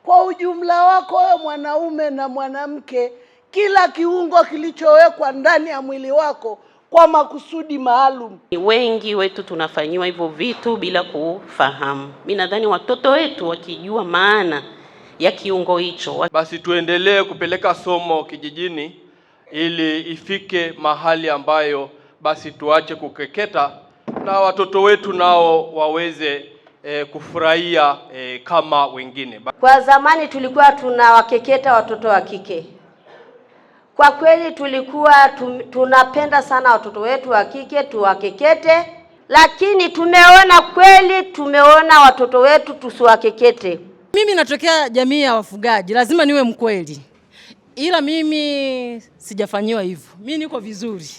Kwa ujumla wako wewe mwanaume na mwanamke, kila kiungo kilichowekwa ndani ya mwili wako kwa makusudi maalum. Wengi wetu tunafanyiwa hivyo vitu bila kufahamu. Mimi nadhani watoto wetu wakijua maana ya kiungo hicho, basi tuendelee kupeleka somo kijijini ili ifike mahali ambayo basi tuache kukeketa na watoto wetu nao waweze kufurahia kama wengine. Kwa zamani tulikuwa tunawakeketa watoto wa kike. Kwa kweli tulikuwa tunapenda sana watoto wetu wa kike tuwakekete, lakini tumeona watoto wetu tusiwakekete. Mimi natokea jamii ya wafugaji, lazima niwe mkweli. Ila mimi sijafanyiwa hivyo. Mimi niko vizuri.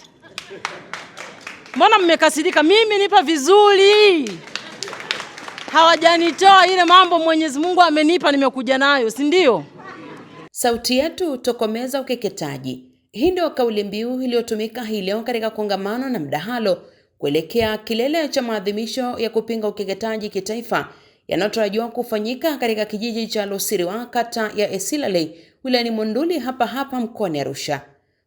Mbona mmekasirika? Mimi nipo vizuri. Hawajanitoa ile mambo Mwenyezi Mungu amenipa nimekuja nayo, si ndio? Sauti yetu tokomeza ukeketaji. Hii ndio kauli mbiu iliyotumika hii leo katika kongamano na mdahalo kuelekea kilele cha maadhimisho ya kupinga ukeketaji kitaifa yanayotarajiwa kufanyika katika kijiji cha Losiriwa, kata ya Esilale, wilayani Monduli hapa mkoani Arusha.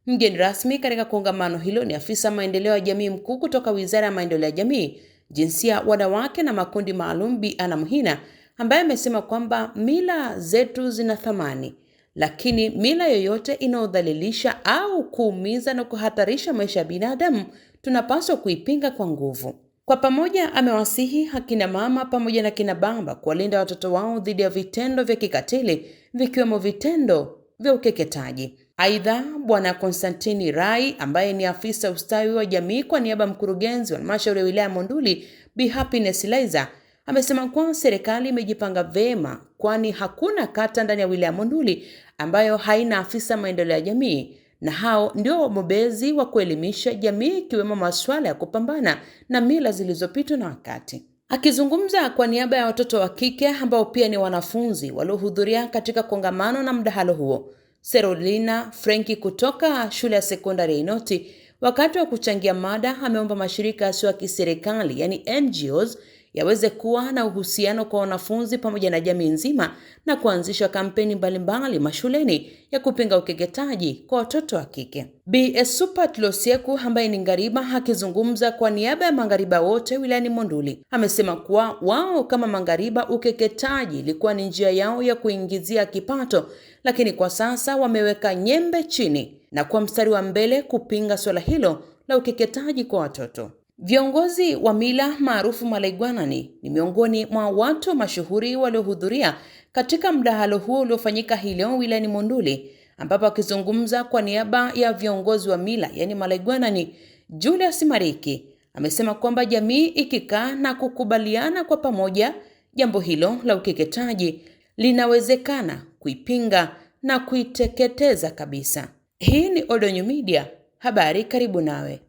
Mgeni rasmi katika kongamano hilo ni afisa maendeleo ya jamii mkuu kutoka Wizara ya Maendeleo ya Jamii, Jinsia, Wanawake na Makundi Maalum, Bi Anna Mhina, ambaye amesema kwamba mila zetu zina thamani, lakini mila yoyote inaodhalilisha au kuumiza na kuhatarisha maisha ya binadamu tunapaswa kuipinga kwa nguvu. Kwa pamoja amewasihi akina mama pamoja na kina baba kuwalinda watoto wao dhidi ya vitendo vya kikatili vikiwemo vitendo vya ukeketaji. Aidha, Bwana Konstantini Rai ambaye ni afisa ustawi wa jamii kwa niaba ya mkurugenzi wa halmashauri ya wilaya Monduli, Bi Happiness Liza, amesema kuwa serikali imejipanga vema kwani hakuna kata ndani ya wilaya Monduli ambayo haina afisa maendeleo ya jamii, na hao ndio wabobezi wa kuelimisha jamii ikiwemo masuala ya kupambana na mila zilizopitwa na wakati. Akizungumza kwa niaba ya watoto wa kike ambao pia ni wanafunzi waliohudhuria katika kongamano na mdahalo huo, Serolina Franki kutoka shule ya sekondari ya Inoti, wakati wa kuchangia mada, ameomba mashirika yasiyo ya kiserikali yani NGOs yaweze kuwa na uhusiano kwa wanafunzi pamoja na jamii nzima na kuanzisha kampeni mbalimbali mashuleni ya kupinga ukeketaji kwa watoto wa kike. Bi Supat Losieku ambaye ni ngariba akizungumza kwa niaba ya mangariba wote wilayani Monduli, amesema kuwa wao kama mangariba ukeketaji ilikuwa ni njia yao ya kuingizia kipato, lakini kwa sasa wameweka nyembe chini na kwa mstari wa mbele kupinga swala hilo la ukeketaji kwa watoto. Viongozi wa mila maarufu Malaigwanani ni miongoni mwa watu mashuhuri waliohudhuria katika mdahalo huo uliofanyika hii leo wilayani Monduli, ambapo akizungumza kwa niaba ya viongozi wa mila yani Malaigwanani, Julius Mariki amesema kwamba jamii ikikaa na kukubaliana kwa pamoja, jambo hilo la ukeketaji linawezekana kuipinga na kuiteketeza kabisa. Hii ni Oldonyo Media, habari karibu nawe.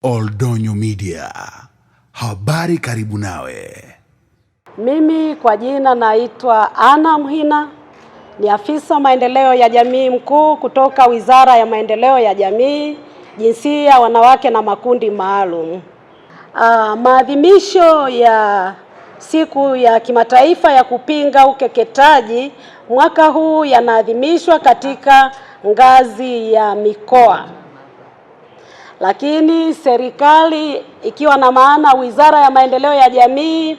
Oldonyo Media, habari karibu nawe. Mimi kwa jina naitwa Anna Mhina, ni afisa maendeleo ya jamii mkuu kutoka Wizara ya Maendeleo ya Jamii, Jinsia, Wanawake na Makundi Maalum. Maadhimisho ya siku ya kimataifa ya kupinga ukeketaji mwaka huu yanaadhimishwa katika ngazi ya mikoa. Lakini serikali ikiwa na maana Wizara ya Maendeleo ya Jamii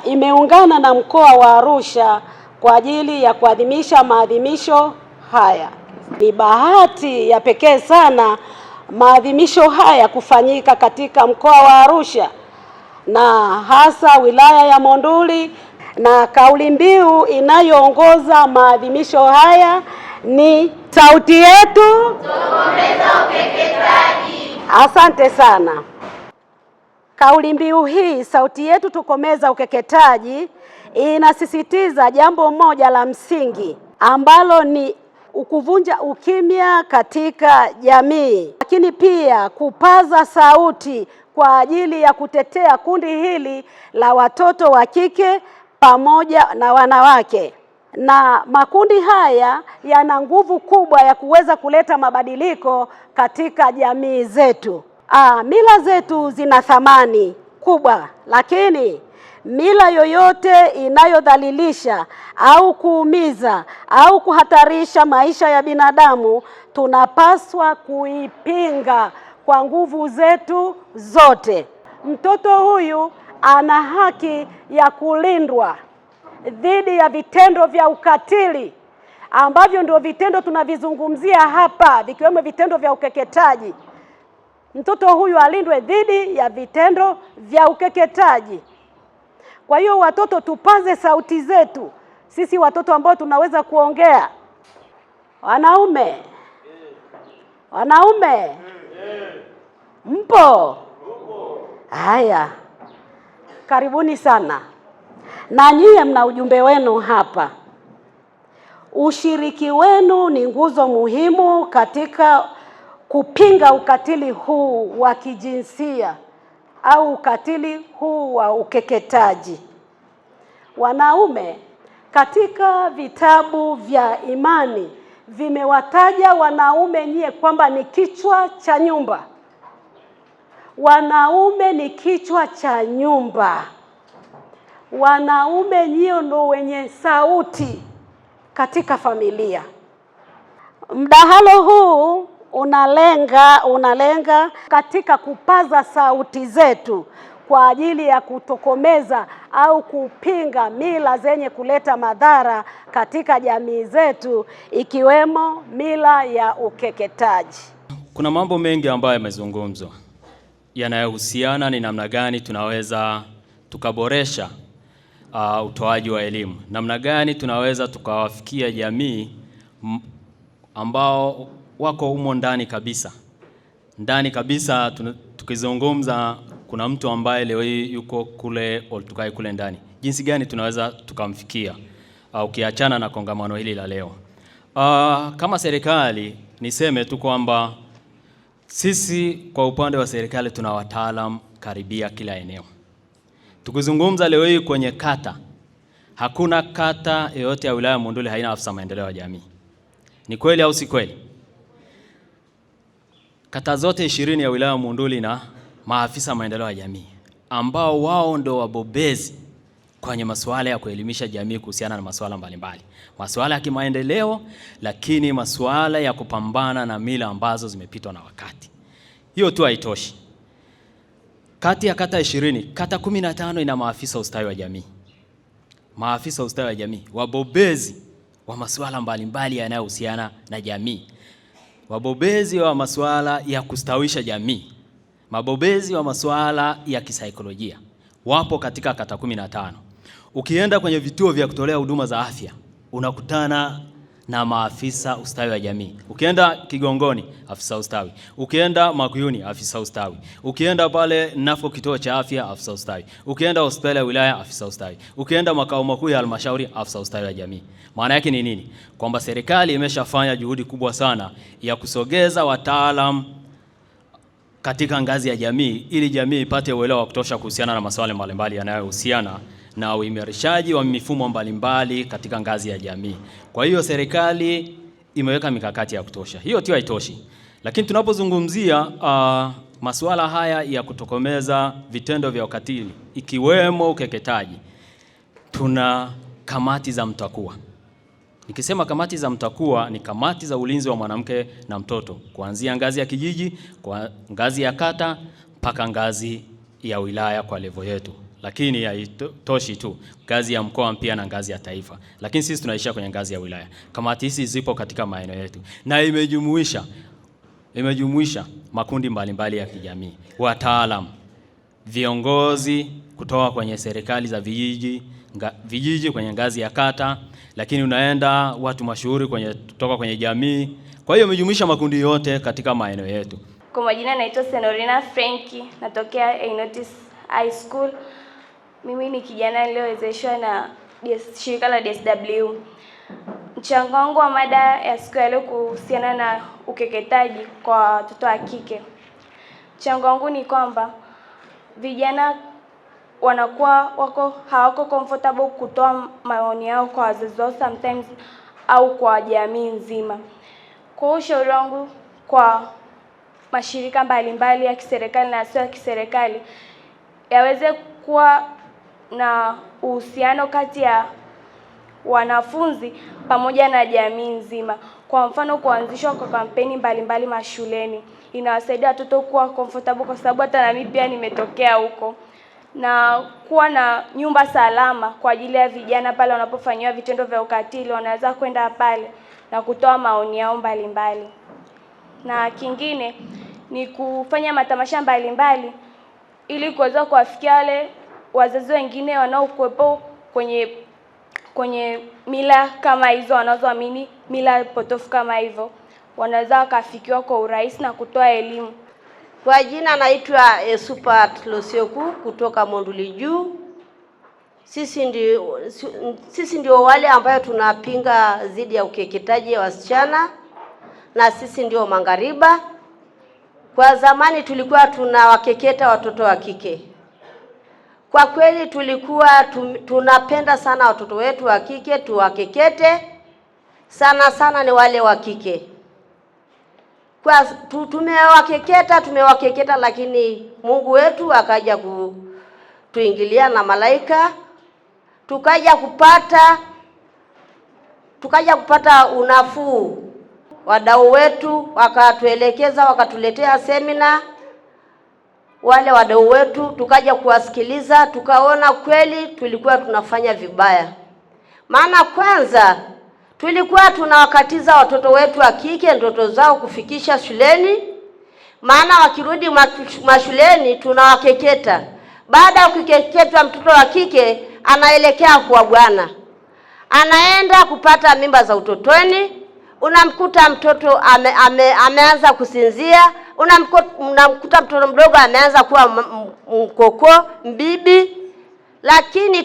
imeungana na mkoa wa Arusha kwa ajili ya kuadhimisha maadhimisho haya. Ni bahati ya pekee sana maadhimisho haya kufanyika katika mkoa wa Arusha na hasa wilaya ya Monduli, na kauli mbiu inayoongoza maadhimisho haya ni sauti yetu tokomeza ukeketaji. Asante sana. Kauli mbiu hii sauti yetu tokomeza ukeketaji inasisitiza jambo moja la msingi ambalo ni kuvunja ukimya katika jamii, lakini pia kupaza sauti kwa ajili ya kutetea kundi hili la watoto wa kike pamoja na wanawake. Na makundi haya yana nguvu kubwa ya kuweza kuleta mabadiliko katika jamii zetu. Mila zetu zina thamani kubwa, lakini mila yoyote inayodhalilisha au kuumiza au kuhatarisha maisha ya binadamu tunapaswa kuipinga kwa nguvu zetu zote. Mtoto huyu ana haki ya kulindwa dhidi ya vitendo vya ukatili ambavyo ndio vitendo tunavizungumzia hapa, vikiwemo vitendo vya ukeketaji. Mtoto huyu alindwe dhidi ya vitendo vya ukeketaji. Kwa hiyo watoto, tupaze sauti zetu, sisi watoto ambao tunaweza kuongea. Wanaume mpo? Haya, karibuni sana. Na nyie mna ujumbe wenu hapa. Ushiriki wenu ni nguzo muhimu katika kupinga ukatili huu wa kijinsia au ukatili huu wa ukeketaji. Wanaume, katika vitabu vya imani vimewataja wanaume nyie kwamba ni kichwa cha nyumba. Wanaume ni kichwa cha nyumba. Wanaume nyie ndio wenye sauti katika familia. Mdahalo huu unalenga katika kupaza sauti zetu kwa ajili ya kutokomeza au kupinga mila zenye kuleta madhara katika jamii zetu, ikiwemo mila ya ukeketaji. Kuna mambo mengi ambayo yamezungumzwa yanayohusiana ni namna gani tunaweza tukaboresha utoaji wa elimu, namna gani tunaweza tukawafikia jamii ambao wako humo ndani kabisa. Tukizungumza kuna mtu ambaye leo hii yuko kule Oltukai kule ndani, jinsi gani tunaweza tukamfikia ukiachana na kongamano hili la leo. Kama serikali niseme tu kwamba sisi kwa upande wa serikali tuna wataalamu karibia kila eneo. Tukizungumza leo hii kwenye kata, hakuna kata yoyote ya wilaya Monduli haina afisa maendeleo ya jamii. Ni kweli au si kweli? Kata zote 20 ya wilaya Monduli na maafisa maendeleo ya jamii ambao wao ndo wabobezi kwenye masuala ya kuelimisha jamii kuhusiana na masuala mbalimbali. Masuala ya kimaendeleo, lakini masuala ya kupambana na mila ambazo zimepitwa na wakati. Hiyo tu haitoshi. Kati ya kata 20, kata 15 ina maafisa ustawi wa jamii. Maafisa ustawi wa jamii, wabobezi wa masuala mbalimbali yanayohusiana na jamii. Wabobezi wa masuala ya kustawisha jamii. Mabobezi wa masuala ya kisaikolojia. Wapo katika kata 15. Ukienda kwenye vituo vya kutolea huduma za afya, unakutana na maafisa ustawi wa jamii. Ukienda Kigongoni, afisa ustawi. Ukienda Makuyuni, afisa ustawi. Ukienda pale Nafo kituo cha afya, afisa ustawi. Ukienda hospitali ya wilaya, afisa ustawi. Ukienda makao makuu ya halmashauri, afisa ustawi wa jamii. Maana yake ni nini? Kwamba serikali imeshafanya juhudi kubwa sana ya kusogeza wataalamu katika ngazi ya jamii ili jamii ipate uelewa wa kutosha kuhusiana na masuala mbalimbali yanayohusiana na uimarishaji wa mifumo mbalimbali katika ngazi ya jamii. Kwa hiyo serikali imeweka mikakati ya kutosha. Hiyo tu haitoshi. Lakini tunapozungumzia masuala haya ya kutokomeza vitendo vya ukatili ikiwemo ukeketaji, tuna kamati za mtakuwa. Nikisema kamati za mtakuwa ni kamati za ulinzi wa mwanamke na mtoto, kuanzia ngazi ya kijiji, kwa ngazi ya kata, mpaka ngazi ya wilaya kwa levo yetu. Lakini haitoshi tu, ngazi ya mkoa pia na ngazi ya taifa. Lakini sisi tunaishia kwenye ngazi ya wilaya. Kamati hizi zipo katika maeneo yetu na imejumuisha makundi mbalimbali ya kijamii, wataalamu, viongozi kutoka kwenye serikali za vijiji kwenye ngazi ya kata, lakini unaenda watu mashuhuri kutoka kwenye jamii. Kwa hiyo imejumuisha makundi yote katika maeneo yetu. Kwa majina naitwa Senorina Frankie, natokea Ainotis High School. Mimi ni kijana niliyowezeshwa na shirika la DSW. Mchango wangu wa mada ya siku ya leo kuhusiana na ukeketaji kwa watoto wa kike. Mchango wangu ni kwamba vijana hawako comfortable kutoa maoni yao kwa wazazi wao sometimes au kwa jamii nzima. Kwa ushauri wangu kwa mashirika mbalimbali ya kiserikali na sio ya kiserikali, yaweze kuwa na uhusiano kati ya wanafunzi pamoja na jamii nzima. Kwa mfano, kuanzishwa kwa kampeni mbalimbali mashuleni inawasaidia watoto kuwa comfortable, kwa sababu hata na mimi pia nimetokea huko, na kuwa na nyumba salama kwa ajili ya vijana pale wanapofanyiwa vitendo vya ukatili, wanaweza kwenda pale na kutoa maoni yao mbalimbali. Na kingine ni kufanya matamasha mbalimbali ili kuweza kuwafikia wale wazazi wengine wanaokuwepo kwenye mila kama hizo, wanazoamini mila potofu kama hivyo, wanaweza wakafikiwa kwa urahisi na kutoa elimu. Kwa jina naitwa Esupat Losioku kutoka Monduli Juu. Sisi ndio wale ambayo tunapinga dhidi ya ukeketaji wa wasichana, na sisi ndio Mangariba. Kwa zamani tulikuwa tunawakeketa watoto wa kike. Kwa kweli tulikuwa tunapenda sana watoto wetu wa kike tuwakekete. Sana sana ni wale wa kike. Kwa tumewakeketa, lakini Mungu wetu akaja kutuingilia na malaika, tukaja kupata unafuu. Wadau wetu wakatuelekeza, wakatuletea semina. Wale wadau wetu tukaja kuwasikiliza, tukaona kweli tulikuwa tunafanya vibaya. Maana kwanza tulikuwa tunawakatiza watoto wetu wa kike ndoto zao kufikisha shuleni. Maana wakirudi mashuleni tunawakeketa. Baada ya kukeketwa mtoto wa kike anaelekea kwa bwana, anaenda kupata mimba za utotoni. Unamkuta mtoto ameanza kusinzia, unamkuta mtoto mdogo ameanza kuwa mkoko, mbibi. Lakini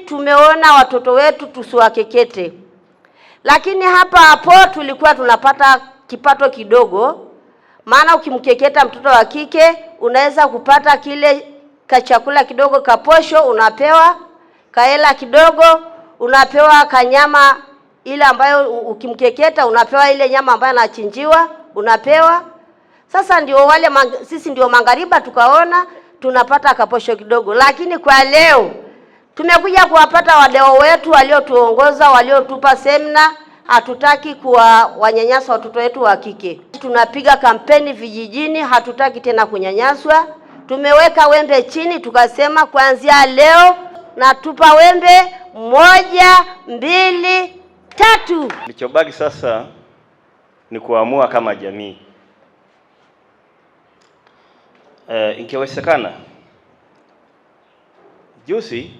tumeona watoto wetu tusiwakekete. Lakini hapo tulikuwa tunapata kipato kidogo. Maana ukimkeketa mtoto wa kike unaweza kupata kile kachakula kidogo, kaposho unapewa, kaela kidogo unapewa, kanyama ile ambayo ukimkeketa unapewa ile nyama ambayo anachinjiwa unapewa. Sasa sisi ndio Mangariba tukaona tunapata kaposho kidogo. Lakini kwa leo tumekuja kuwapata wadau wetu waliotuongoza, waliotupa semina. Hatutaki kuwanyanyasa watoto wetu wa kike. Tunapiga kampeni vijijini, hatutaki tena kunyanyaswa. Tumeweka wembe chini, tukasema kuanzia leo natupa wembe 1, 2, 3. Kilichobaki sasa ni kuamua kama jamii. Ingewezekana juzi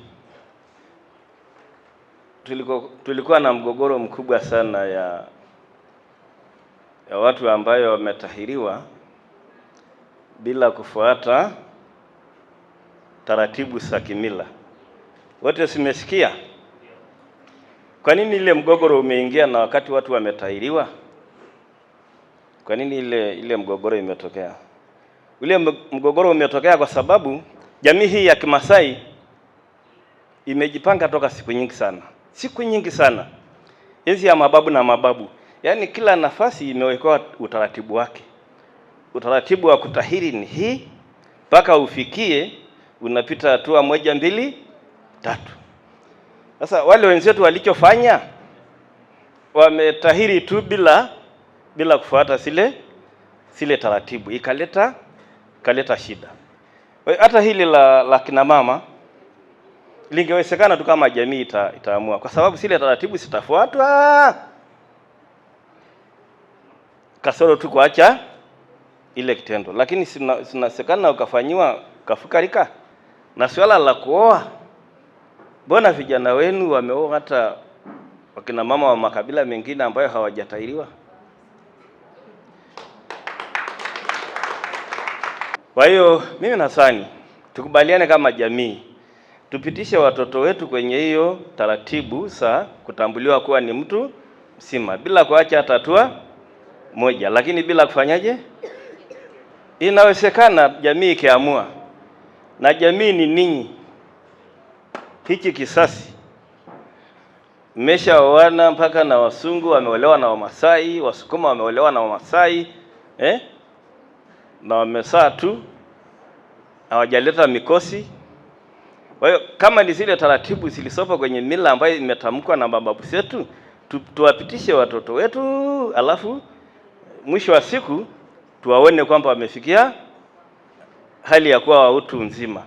tulikuwa na mgogoro mkubwa sana ya watu ambayo wametahiriwa bila kufuata taratibu za kimila. Wote simesikia. Kwa nini ile mgogoro umeingia na wakati watu wametahiriwa? Kwa nini ile mgogoro imetokea? Ule mgogoro umetokea kwa sababu jamii hii ya Kimasai imejipanga toka siku nyingi sana. Enzi ya mababu na mababu. Yaani kila nafasi imewekwa utaratibu wake. Utaratibu wa kutahiri ni hii, mpaka ufikie unapita hatua 1, 2, 3. Sasa wale wenzetu walichofanya, wametahiri tu bila kufuata zile taratibu, ikaleta shida. Hata hili la kina mama lingewezekana tu kama jamii itaamua, kwa sababu zile taratibu zitafuatwa, kasoro tu kuacha ile kitendo. Lakini zinasekana ukafanyiwa kafukarika. Na swala la kuoa, mbona vijana wenu wameoa hata wakina mama wa makabila mengine ambayo hawajatahiriwa? Kwa hiyo mimi nadhani tukubaliane kama jamii, tupitishe watoto wetu kwenye hiyo taratibu za kutambuliwa kuwa ni mtu mzima bila kuacha hata hatua moja. Lakini bila kufanyaje? Inawezekana jamii ikiamua. Na jamii ni ninyi. Hichi kisasi mmeshaoana mpaka na Wasungu wameolewa na Wamasai, Wasukuma wameolewa na Wamasai, na wamesaa tu, hawajaleta mikosi. Kwa hiyo kama ni zile taratibu zilizopo kwenye mila ambayo imetamkwa na mababu zetu, tuwapitishe watoto wetu, alafu mwisho wa siku tuwaone kwamba wamefikia hali ya kuwa utu nzima.